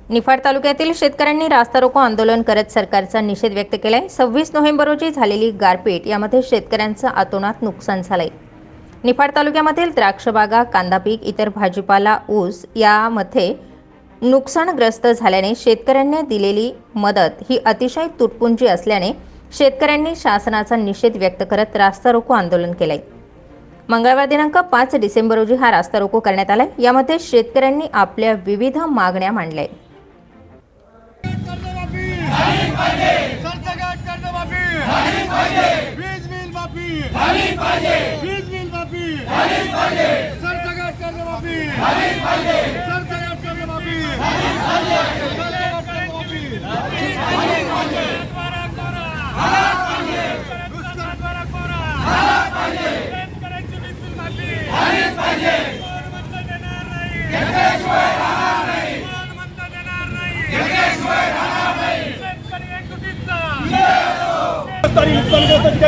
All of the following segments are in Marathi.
निफाड तालुक्यातील शेतकऱ्यांनी रास्ता रोको आंदोलन करत सरकारचा निषेध व्यक्त केलाय। 26 नोव्हेंबर रोजी झालेली गारपीट यामध्ये शेतकऱ्यांचं अतोनात नुकसान झालंय। निफाड तालुक्यामधील द्राक्ष बागा, कांदा पीक, इतर भाजीपाला, ऊस यामध्ये नुकसानग्रस्त झाल्याने शेतकऱ्यांनी दिलेली मदत ही अतिशय तुटपुंजी असल्याने शेतकऱ्यांनी शासनाचा निषेध व्यक्त करत रास्ता रोको आंदोलन केलंय। मंगळवार दिनांक 5 डिसेंबर रोजी हा रास्ता रोको करण्यात आलाय। यामध्ये शेतकऱ्यांनी आपल्या विविध मागण्या मांडल्या।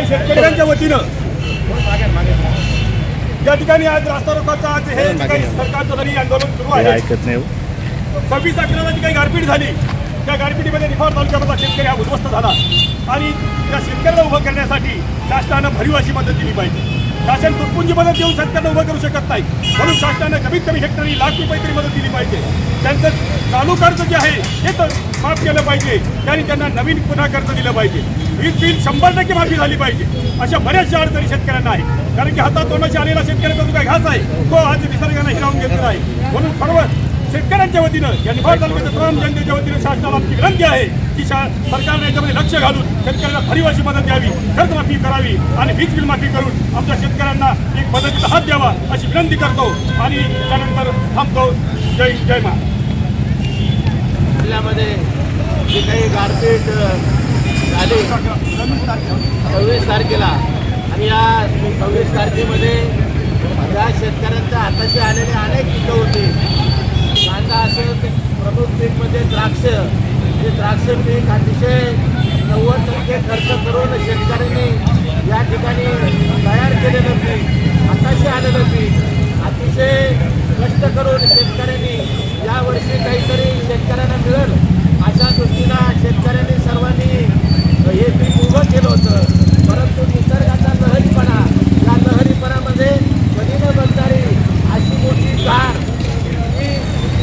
शेतकऱ्यांच्या वतीनं या ठिकाणी आज रास्ता रोकोचा आज हे सरकारचं तरी आंदोलन सुरू आहे। 26 अकराला जी काही गारपीट झाली त्या गारपिटीमध्ये निफाड तालुक्यामधला शेतकरी हा उद्ध्वस्त झाला आणि त्या शेतकऱ्याला उभं करण्यासाठी शासनानं भरीव अशी मदत दिली पाहिजे। शासन तुटपुंजी मदत देऊन शेतकऱ्यांना उभं करू शकत नाही, म्हणून शासनानं कमीत कमी हेक्टरी ₹1,00,000 तरी मदत दिली पाहिजे। त्यांचं चालू कर्ज जे आहे हे तर माफ केलं पाहिजे, त्यांना नवीन पुन्हा कर्ज दिलं पाहिजे। वीज बिल 100% माफी झाली पाहिजे। अशा बऱ्याचशा अडचणी शेतकऱ्यांना आहे, कारण की हातात तोंडाशी आलेला शेतकऱ्याचा जो काही घास आहे तो आज निसर्गाने हिरावून घेतलेला आहे। म्हणून सर्व शेतकऱ्यांच्या वतीनं या निफाड तालुक्याच्या तमाम जनतेच्या वतीनं शासनाला आमची विनंती आहे की सरकारने याच्यामध्ये लक्ष घालून शेतकऱ्यांना भरीव अशी मदत द्यावी, कर्जमाफी करावी आणि वीज बिल माफी करून आमच्या शेतकऱ्यांना एक मदतीचा हात द्यावा अशी विनंती करतो आणि त्यानंतर थांबतो। जय जय मा। जिल्ह्यामध्ये जी काही गारपीट झाली 26 तारखेला आणि या 26 तारखेमध्ये या शेतकऱ्यांच्या हाताशी आलेले अनेक पिकं होती। कांदा असेल, प्रमुख पीक म्हणजे द्राक्ष, हे द्राक्ष पीक अतिशय 90% खर्च करून शेतकऱ्यांनी या ठिकाणी तयार केलेलं पीक, हाताशी आलेलं पीक अतिशय कष्ट करून शेतकऱ्यांनी यावर्षी काहीतरी शेतकऱ्यांना मिळेल अशा दृष्टीनं शेतकऱ्यांनी सर्वांनी हे पीक उभं केलं होतं। परंतु निसर्गाचा लहरीपणा, या लहरीपणामध्ये कधी न बसणारी अशी मोठी गार, ही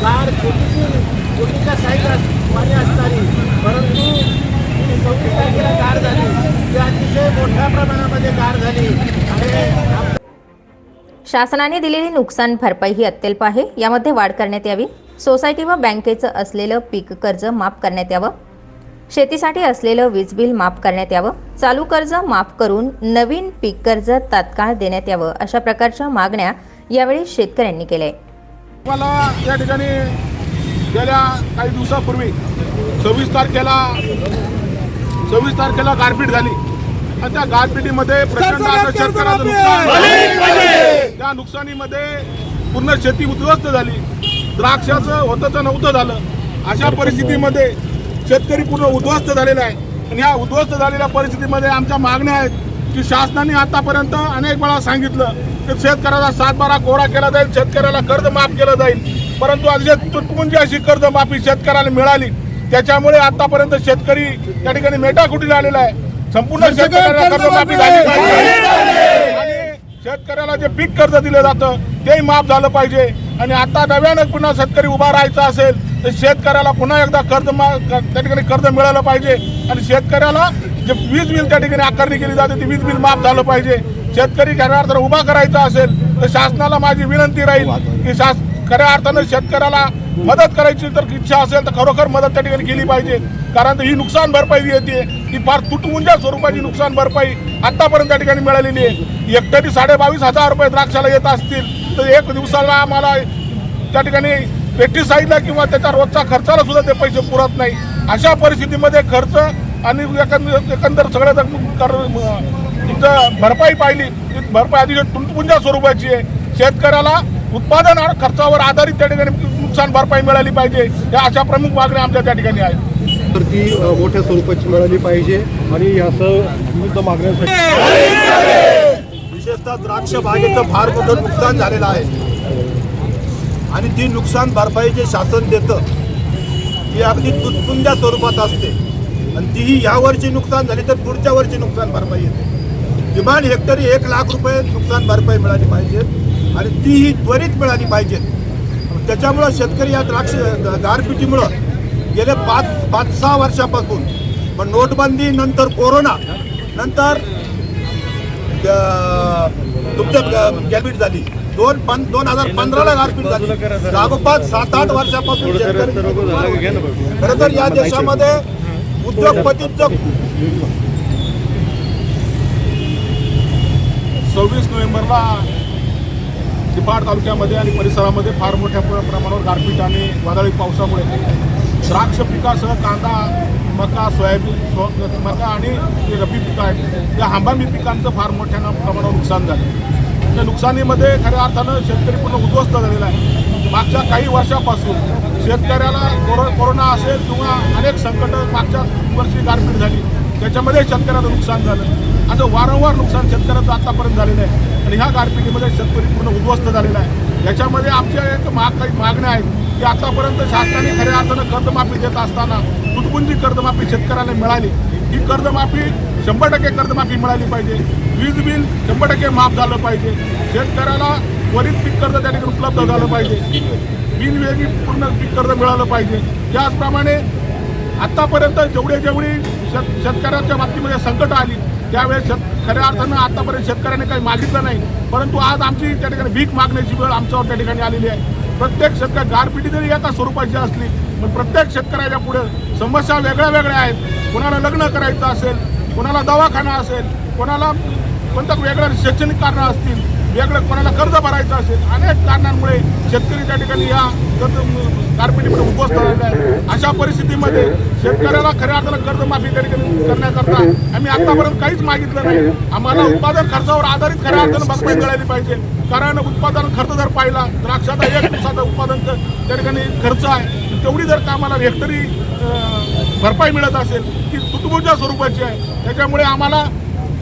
गार छोटीच्या साईडला पाणी असणारी, परंतु ही 26 तारखेला गार झाली, ती अतिशय मोठ्या प्रमाणामध्ये गार झाली आणि शासनाने दिलेली नुकसान भरपाई ही अत्यल्प आहे। यामध्ये वाढ करण्यात यावी। सोसायटी व बँकेचं असलेलं पीक कर्ज माफ करण्यात यावं। शेतीसाठी असलेलं वीज बिल माफ करण्यात यावं। चालू कर्ज माफ करून नवीन पीक कर्ज तात्काळ देण्यात यावं। अशा प्रकारच्या मागण्या यावेळी शेतकऱ्यांनी केल्या। मला या ठिकाणी गेल्या काही दिवसापूर्वी 26 तारखेला गारपीट झाली आणि त्या गारपिटीमध्ये प्रचंड असं शेतकऱ्याचं नुकसान झालं। त्या नुकसानीमध्ये पूर्ण शेती उद्ध्वस्त झाली, द्राक्षाचं होतं तर नव्हतं झालं। अशा परिस्थितीमध्ये शेतकरी पूर्ण उद्ध्वस्त झालेला आहे आणि ह्या उद्ध्वस्त झालेल्या परिस्थितीमध्ये आमच्या मागण्या आहेत की शासनाने आतापर्यंत अनेक वेळा सांगितलं की शेतकऱ्याला 7/12 कोरा केला जाईल, शेतकऱ्याला कर्ज माफ केलं जाईल, परंतु आज तुटपुंजी अशी कर्जमाफी शेतकऱ्याला मिळाली, त्याच्यामुळे आतापर्यंत शेतकरी त्या ठिकाणी मेटाकुटीला आलेला आहे। संपूर्ण शेतकऱ्याला कर्जमाफी झाली पाहिजे आणि शेतकऱ्याला जे पीक कर्ज दिलं जातं तेही माफ झालं पाहिजे आणि आता नव्यानं पुन्हा शेतकरी उभा राहायचा असेल तर शेतकऱ्याला पुन्हा एकदा त्या ठिकाणी कर्ज मिळालं पाहिजे आणि शेतकऱ्याला जे वीज बिल त्या ठिकाणी आकारणी केली जाते ती वीज बिल माफ झालं पाहिजे। शेतकरी खऱ्या अर्थानं उभा करायचा असेल तर शासनाला माझी विनंती राहील की खऱ्या अर्थानं शेतकऱ्याला मदत करायची तर इच्छा असेल तर खरोखर मदत त्या ठिकाणी केली पाहिजे, कारण ही नुकसान भरपाई येते ती फार तुटपुंजा स्वरूपाची नुकसान भरपाई आतापर्यंत त्या ठिकाणी मिळालेली आहे। हेक्टरी 22,500 रुपये द्राक्षाला येत असतील तर एक दिवसाला आम्हाला त्या ठिकाणी पेस्टिसाईडला किंवा त्याच्या रोजचा खर्चाला सुद्धा ते पैसे पुरत नाही। अशा परिस्थितीमध्ये खर्च आणि एकंदर सगळ्या भरपाई पाहिली, भरपाई अतिशय तुटपुंजा स्वरूपाची आहे। शेतकऱ्याला उत्पादन खर्चावर आधारित त्या ठिकाणी नुकसान भरपाई मिळाली पाहिजे, या अशा प्रमुख मागण्या आमच्या त्या ठिकाणी आहेत। तर ती मोठ्या स्वरूपाची मिळाली पाहिजे आणि यासह विविध मागण्यांसाठी विशेषतः द्राक्ष बागेचं फार मोठं नुकसान झालेलं आहे आणि ती नुकसान भरपाई जे शासन देतं ही अगदी तुटपुंज्या स्वरूपात असते आणि तीही ह्या वर्षी नुकसान झाली तर पुढच्या वर्षी नुकसान भरपाई येते. किमान हेक्टरी 1 लाख रुपये नुकसान भरपाई मिळाली पाहिजे आणि तीही त्वरित मिळाली पाहिजे. त्याच्यामुळं शेतकरी या द्राक्ष गारपिटीमुळं गेले 5-6 वर्षापासून, पण नोटबंदी नंतर, कोरोना नंतर तुमच्या गॅरपीट झाली, 2015ला गारपीट झाली. लागोपाठ 7-8 वर्षापासून शेतकरी, खरं तर या देशामध्ये उद्योगपतींचं 26 नोव्हेंबरला निफाड तालुक्यामध्ये आणि परिसरामध्ये फार मोठ्या प्रमाणावर गारपीट आणि वादळी पावसामुळे द्राक्ष पिकासह कांदा, मका, सोयाबीन, मका आणि जे रब्बी पिकं आहेत त्या हंगामी पिकांचं फार मोठ्या प्रमाणावर नुकसान झालं. त्या नुकसानीमध्ये खऱ्या अर्थानं शेतकरी पूर्ण उद्ध्वस्त झालेला आहे. मागच्या काही वर्षापासून शेतकऱ्याला कोरोना असेल किंवा अनेक संकट मागच्या वर्षी गारपीट झाली, त्याच्यामध्ये शेतकऱ्याचं नुकसान झालं. असं वारंवार नुकसान शेतकऱ्याचं आतापर्यंत झालेलं आहे आणि ह्या गारपिटीमध्ये शेतकरी पूर्ण उद्ध्वस्त झालेला आहे. याच्यामध्ये आमच्या एक काही मागण्या आहेत की आतापर्यंत शासनाने खऱ्या अर्थानं कर्जमाफी देत असताना तुटपुंजी कर्जमाफी शेतकऱ्याला मिळाली. ही कर्जमाफी 100% कर्जमाफी मिळाली पाहिजे. वीज बिल 100% माफ झालं पाहिजे. शेतकऱ्याला त्वरित पीक कर्ज त्या ठिकाणी उपलब्ध झालं पाहिजे. बिनवेळी पूर्ण पीक कर्ज मिळालं पाहिजे. त्याचप्रमाणे आतापर्यंत जेवढी शेतकऱ्याच्या बाबतीमध्ये संकट आली त्यावेळेस खऱ्या अर्थानं आतापर्यंत शेतकऱ्याने काही मागितलं नाही, परंतु आज आमची त्या ठिकाणी भीक मागण्याची वेळ आमच्यावर त्या ठिकाणी आलेली आहे. प्रत्येक शेतकरी गारपिटी जरी एका स्वरूपाची असली पण प्रत्येक शेतकऱ्याच्या पुढे समस्या वेगळ्या वेगळ्या आहेत. कोणाला लग्न करायचं असेल, कोणाला दवाखाना असेल, कोणाला कोणतं वेगळं शैक्षणिक कारणं असतील, वेगळं कोणाला कर्ज भरायचं असेल, अनेक कारणांमुळे शेतकरी त्या ठिकाणी या गारपिटीमध्ये उद्ध्वस्त झालेला आहे. अशा परिस्थितीमध्ये शेतकऱ्याला खऱ्या अर्थानं कर्जमाफी त्या ठिकाणी करण्याकरता आम्ही आतापर्यंत काहीच मागितलं नाही. आम्हाला उत्पादन खर्चावर आधारित खऱ्या अर्थानं भरपाई मिळाली पाहिजे. कारण उत्पादन खर्च जर पाहिला, द्राक्षाचा 1 दिवसाचा उत्पादन त्या ठिकाणी खर्च आहे, तेवढी जर का आम्हाला हेक्टरी भरपाई मिळत असेल ती तुटपुंज्या स्वरूपाची आहे. त्याच्यामुळे आम्हाला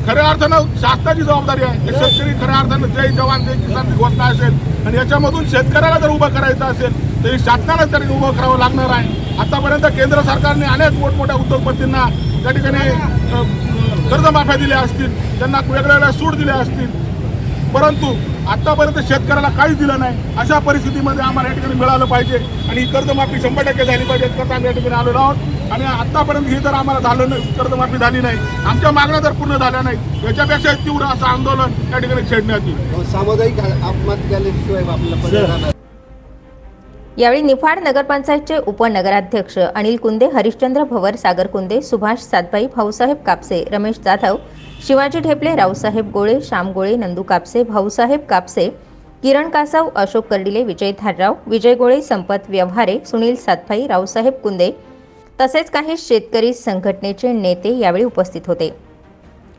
खऱ्या अर्थानं शासनाची जबाबदारी आहे. शेतकरी खऱ्या अर्थानं जय जवान जय किसानची घोषणा असेल आणि याच्यामधून शेतकऱ्याला जर उभं करायचं असेल तरी शासनाला त्या ठिकाणी उभं करावं लागणार आहे. आतापर्यंत केंद्र सरकारने अनेक मोठमोठ्या उद्योगपतींना त्या ठिकाणी कर्जमाफ्या दिल्या असतील, त्यांना वेगवेगळ्या सूट दिल्या असतील, परंतु आतापर्यंत शेतकऱ्याला काहीच दिलं नाही. अशा परिस्थितीमध्ये आम्हाला या ठिकाणी मिळालं पाहिजे आणि ही कर्जमाफी 100% झाली पाहिजे करता आम्ही या ठिकाणी आलेलो आहोत. आणि आतापर्यंत ही जर आम्हाला झालं नाही, कर्जमाफी झाली नाही, आमच्या मागण्या जर पूर्ण झाल्या नाही, याच्यापेक्षा तीव्र असं आंदोलन त्या ठिकाणी छेडण्यात येईल. सामुदायिक आत्महत्या केल्याशिवाय आपल्याला यावेळी निफाड नगरपंचायतचे उपनगराध्यक्ष अनिल कुंदे, हरिश्चंद्र भवर, सागर कुंदे, सुभाष सातबाई, भाऊसाहेब कापसे, रमेश जाधव, शिवाजी ढेपले, रावसाहेब गोळे, श्याम गोळे, नंदू कापसे, भाऊसाहेब कापसे, किरण कासव, अशोक कर्डिले, विजय धारराव, विजय गोळे, संपत व्यवहारे, सुनील सातभाई, रावसाहेब कुंदे तसेच काही शेतकरी संघटनेचे नेते यावेळी उपस्थित होते.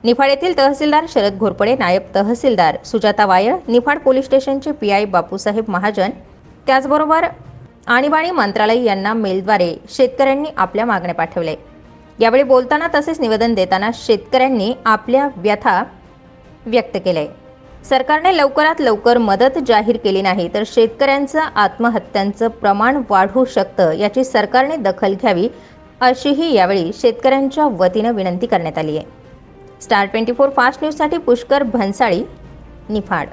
निफाड येथील तहसीलदार शरद घोरपडे, नायब तहसीलदार सुजाता वायळ, निफाड पोलीस स्टेशनचे PI बापूसाहेब महाजन, त्याचबरोबर आणीबाणी मंत्रालय यांना मेलद्वारे शेतकऱ्यांनी आपल्या मागण्या पाठवल्या. यावेळी बोलताना तसेच निवेदन देताना शेतकऱ्यांनी आपल्या व्यथा व्यक्त केल्या. सरकारने लवकरात लवकर मदत जाहीर केली नाही तर शेतकऱ्यांचं आत्महत्यांचं प्रमाण वाढू शकतं, याची सरकारने दखल घ्यावी अशीही यावेळी शेतकऱ्यांच्या वतीनं विनंती करण्यात आली आहे. स्टार 24 फास्ट न्यूजसाठी पुष्कर भन्साळी, निफाड.